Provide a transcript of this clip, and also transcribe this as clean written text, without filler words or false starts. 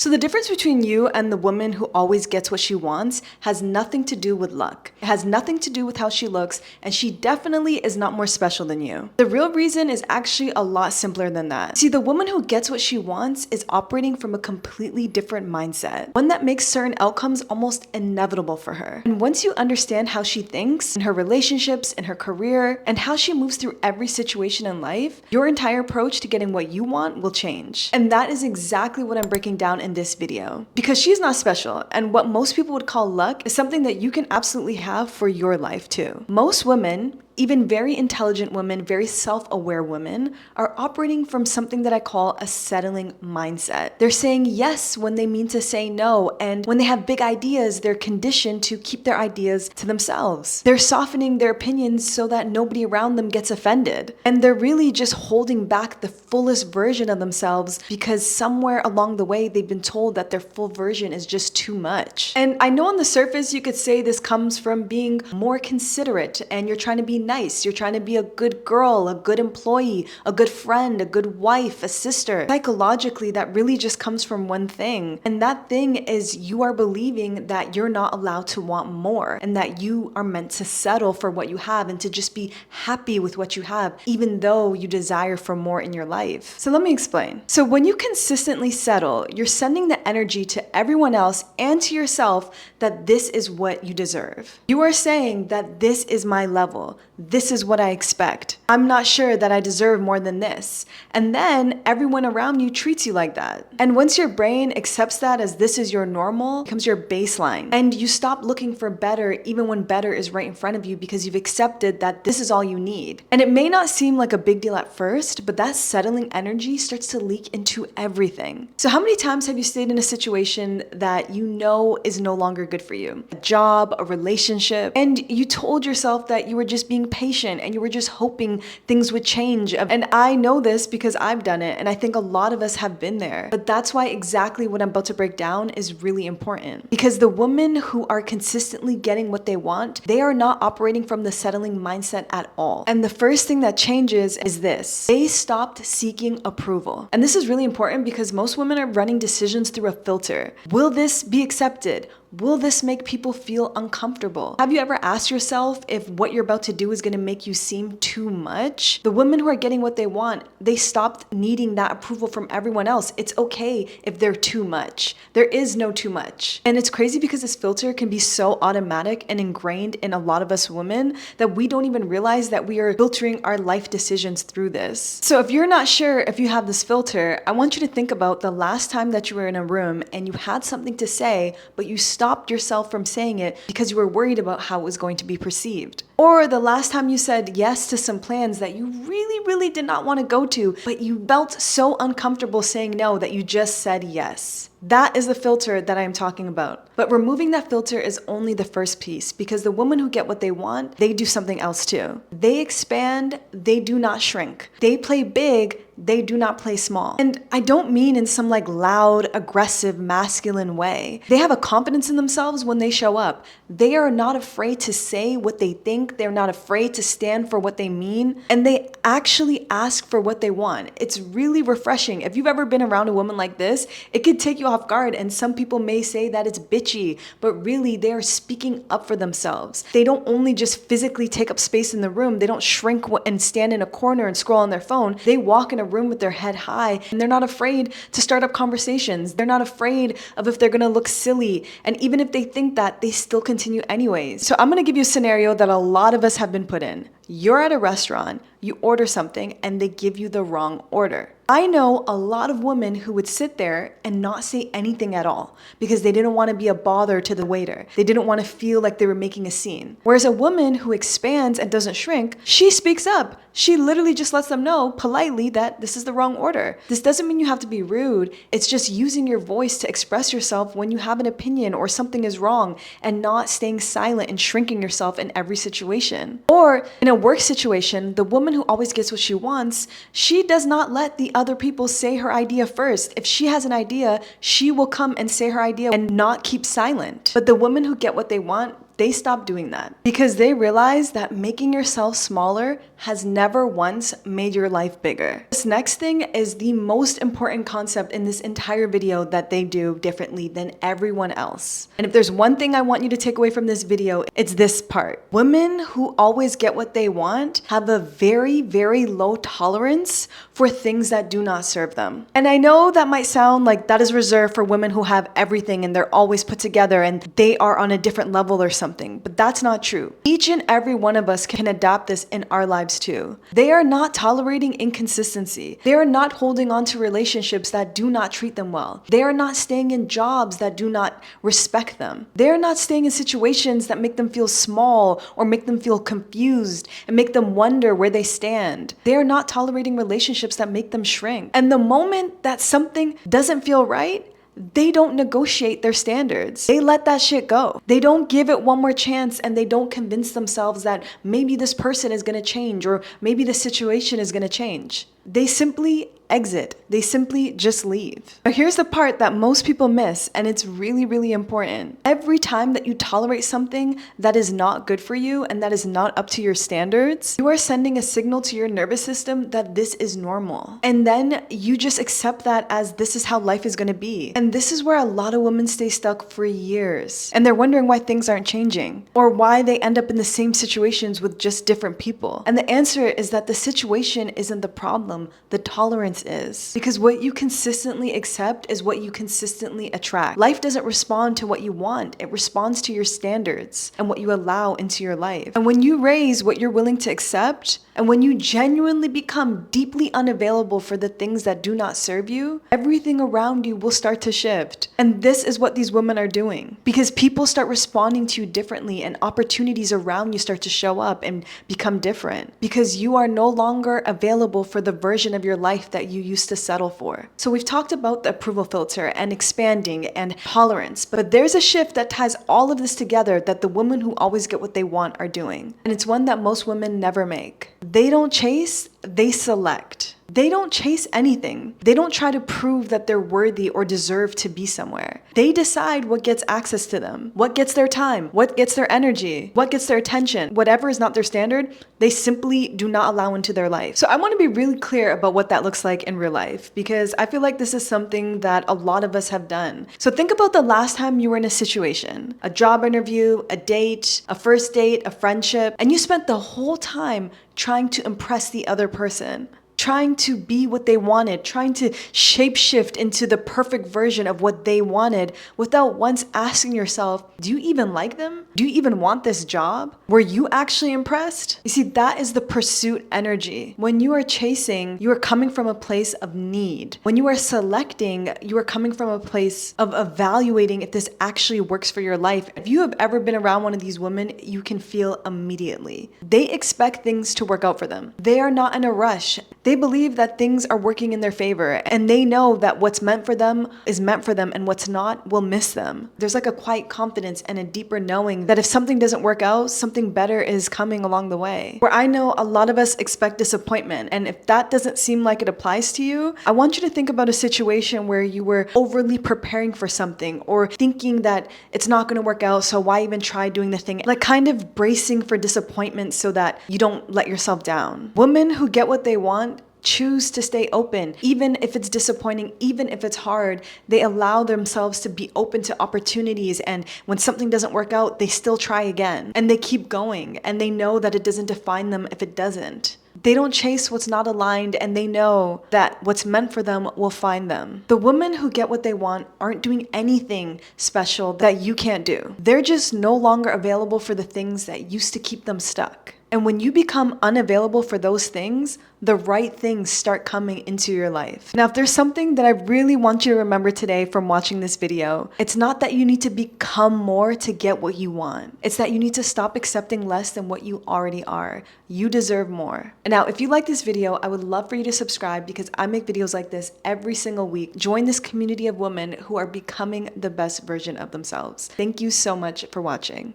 So the difference between you and the woman who always gets what she wants has nothing to do with luck. It has nothing to do with how she looks, and she definitely is not more special than you. The real reason is actually a lot simpler than that. See, the woman who gets what she wants is operating from a completely different mindset, one that makes certain outcomes almost inevitable for her. And once you understand how she thinks, in her relationships, in her career, and how she moves through every situation in life, your entire approach to getting what you want will change. And that is exactly what I'm breaking down in this video. Because she's not special, and what most people would call luck is something that you can absolutely have for your life too. Most women, even very intelligent women, very self-aware women, are operating from something that I call a settling mindset. They're saying yes when they mean to say no, and when they have big ideas, they're conditioned to keep their ideas to themselves. They're softening their opinions so that nobody around them gets offended. And they're really just holding back the fullest version of themselves because somewhere along the way they've been told that their full version is just too much. And I know on the surface you could say this comes from being more considerate and you're trying to be nice. You're trying to be a good girl, a good employee, a good friend, a good wife, a sister. Psychologically, that really just comes from one thing. And that thing is you are believing that you're not allowed to want more and that you are meant to settle for what you have and to just be happy with what you have, even though you desire for more in your life. So let me explain. So when you consistently settle, you're sending the energy to everyone else and to yourself that this is what you deserve. You are saying that this is my level. This is what I expect. I'm not sure that I deserve more than this. And then everyone around you treats you like that. And once your brain accepts that as this is your normal, it becomes your baseline. And you stop looking for better even when better is right in front of you because you've accepted that this is all you need. And it may not seem like a big deal at first, but that settling energy starts to leak into everything. So how many times have you stayed in a situation that you know is no longer good for you? A job, a relationship, and you told yourself that you were just being patient and you were just hoping things would change. And I know this because I've done it, and I think a lot of us have been there. But that's why exactly what I'm about to break down is really important. Because the women who are consistently getting what they want, they are not operating from the settling mindset at all. And the first thing that changes is this. They stopped seeking approval. And this is really important because most women are running decisions through a filter. Will this be accepted? Will this make people feel uncomfortable? Have you ever asked yourself if what you're about to do is going to make you seem too much? The women who are getting what they want, they stopped needing that approval from everyone else. It's okay if they're too much. There is no too much. And it's crazy because this filter can be so automatic and ingrained in a lot of us women that we don't even realize that we are filtering our life decisions through this. So if you're not sure if you have this filter, I want you to think about the last time that you were in a room and you had something to say, but you stopped yourself from saying it because you were worried about how it was going to be perceived. Or the last time you said yes to some plans that you really did not want to go to, but you felt so uncomfortable saying no that you just said yes. That is the filter that I am talking about. But removing that filter is only the first piece because the women who get what they want, they do something else too. They expand, they do not shrink. They play big, they do not play small. And I don't mean in some like loud, aggressive, masculine way. They have a confidence in themselves when they show up. They are not afraid to say what they think. They're not afraid to stand for what they mean. And they actually ask for what they want. It's really refreshing. If you've ever been around a woman like this, it could take you off guard, and some people may say that it's bitchy, but really they are speaking up for themselves. They don't only just physically take up space in the room, they don't shrink and stand in a corner and scroll on their phone. They walk in a room with their head high, and they're not afraid to start up conversations. They're not afraid of if they're gonna look silly, and even if they think that, they still continue anyways. So I'm gonna give you a scenario that a lot of us have been put in. You're at a restaurant, you order something, and they give you the wrong order. I know a lot of women who would sit there and not say anything at all because they didn't want to be a bother to the waiter. They didn't want to feel like they were making a scene. Whereas a woman who expands and doesn't shrink, she speaks up. She literally just lets them know politely that this is the wrong order. This doesn't mean you have to be rude. It's just using your voice to express yourself when you have an opinion or something is wrong and not staying silent and shrinking yourself in every situation. Or in a work situation, the woman who always gets what she wants, she does not let the other people say her idea first. If she has an idea, she will come and say her idea and not keep silent. But the women who get what they want, they stop doing that because they realize that making yourself smaller has never once made your life bigger. This next thing is the most important concept in this entire video that they do differently than everyone else. And if there's one thing I want you to take away from this video, it's this part. Women who always get what they want have a very, very low tolerance for things that do not serve them. And I know that might sound like that is reserved for women who have everything and they're always put together and they are on a different level or something, but that's not true. Each and every one of us can adapt this in our lives too. They are not tolerating inconsistency. They are not holding on to relationships that do not treat them well. They are not staying in jobs that do not respect them. They are not staying in situations that make them feel small or make them feel confused and make them wonder where they stand. They are not tolerating relationships that make them shrink. And the moment that something doesn't feel right, they don't negotiate their standards. They let that shit go. They don't give it one more chance and they don't convince themselves that maybe this person is gonna change or maybe the situation is gonna change. They simply exit. They simply just leave. Now here's the part that most people miss, and it's really, really important. Every time that you tolerate something that is not good for you and that is not up to your standards, you are sending a signal to your nervous system that this is normal. And then you just accept that as this is how life is gonna be. And this is where a lot of women stay stuck for years. And they're wondering why things aren't changing or why they end up in the same situations with just different people. And the answer is that the situation isn't the problem. The tolerance is. Because what you consistently accept is what you consistently attract. Life doesn't respond to what you want. It responds to your standards and what you allow into your life. And when you raise what you're willing to accept, and when you genuinely become deeply unavailable for the things that do not serve you, everything around you will start to shift. And this is what these women are doing. Because people start responding to you differently and opportunities around you start to show up and become different. Because you are no longer available for the version of your life that you used to settle for. So we've talked about the approval filter and expanding and tolerance, but there's a shift that ties all of this together that the women who always get what they want are doing. And it's one that most women never make. They don't chase, they select. They don't chase anything. They don't try to prove that they're worthy or deserve to be somewhere. They decide what gets access to them, what gets their time, what gets their energy, what gets their attention. Whatever is not their standard, they simply do not allow into their life. So I want to be really clear about what that looks like in real life, because I feel like this is something that a lot of us have done. So think about the last time you were in a situation, a job interview, a date, a first date, a friendship, and you spent the whole time trying to impress the other person, trying to be what they wanted, trying to shapeshift into the perfect version of what they wanted without once asking yourself, do you even like them? Do you even want this job? Were you actually impressed? You see, that is the pursuit energy. When you are chasing, you are coming from a place of need. When you are selecting, you are coming from a place of evaluating if this actually works for your life. If you have ever been around one of these women, you can feel immediately. They expect things to work out for them. They are not in a rush. They believe that things are working in their favor, and they know that what's meant for them is meant for them and what's not will miss them. There's like a quiet confidence and a deeper knowing that if something doesn't work out, something better is coming along the way. Where I know a lot of us expect disappointment, and if that doesn't seem like it applies to you, I want you to think about a situation where you were overly preparing for something or thinking that it's not going to work out, so why even try doing the thing? Like kind of bracing for disappointment so that you don't let yourself down. Women who get what they want choose to stay open, even if it's disappointing, even if it's hard. They allow themselves to be open to opportunities, and when something doesn't work out, they still try again, and they keep going, and they know that it doesn't define them if it doesn't. They don't chase what's not aligned, and they know that what's meant for them will find them. The women who get what they want aren't doing anything special that you can't do. They're just no longer available for the things that used to keep them stuck. And when you become unavailable for those things, the right things start coming into your life. Now, if there's something that I really want you to remember today from watching this video, it's not that you need to become more to get what you want. It's that you need to stop accepting less than what you already are. You deserve more. And now, if you like this video, I would love for you to subscribe because I make videos like this every single week. Join this community of women who are becoming the best version of themselves. Thank you so much for watching.